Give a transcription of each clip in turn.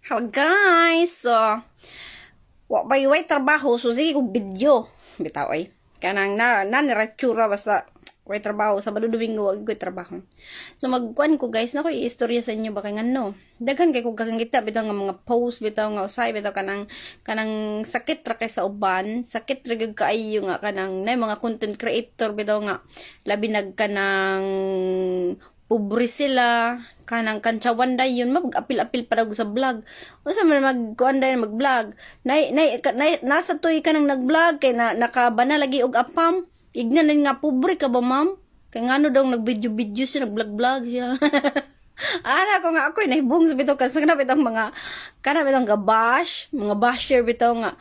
Hello guys, so wa way trabaho so sige kog video bitaw ay kanang naniratsura basta way trabaho sa Domingo wag ko trabaho. So magkuan ko guys na ko istorya sa inyo baka ngano. Daghan kay ko kakangita bitaw nga mga post bitaw nga usay bitaw kanang sakit ra kay sa uban, sakit ra gyud kaayo nga kanang nay mga content creator bitaw nga labi nag kanang pobre sila, kanang kantsawan dayon mag-apil-apil para sa vlog. Unsa man magkuan dayon mag-vlog. Nasa toy ka nang nag-vlog kay nakabana lagi og apam. Ignan nga pobre ka ba ma'am? Kay ngano daw nag-video siya, nag-vlog siya. Ana ko nga ako nahibong sa bitaw kan sa bitong mga kana bitong gabash, mga basher bitaw nga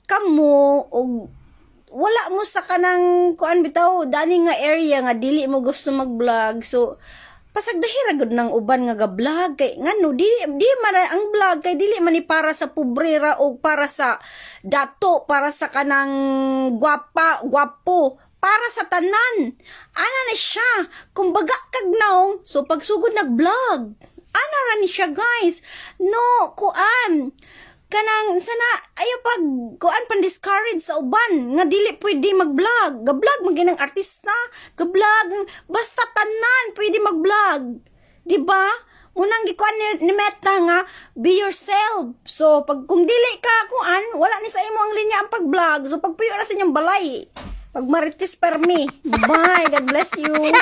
kamo og wala mo sa kanang kuan bitaw dani nga area nga dili mo gusto mag-vlog. So pasagdahira gud nang uban nga ga-vlog kay ngano di man ang vlog kay dili man ni para sa pobrera o para sa dato, para sa kanang gwapo, para sa tanan. Ana na siya kumbaga kag naong so pagsugod nag-vlog ana ra ni siya guys. No kuan kanang sana ayo pag kuan pan discourage sa uban nga dili pwede mag-vlog. Ga-vlog man ginang artista, ga-vlog basta tanan pwede mag-vlog. Di ba? Unang gikuan ni Meta nga be yourself. So pag kung dili ka kuan, wala ni sa imo ang linya ang pag-vlog. So pagpuyo ra sa inyong balay. Pag marites per me. Bye. God bless you.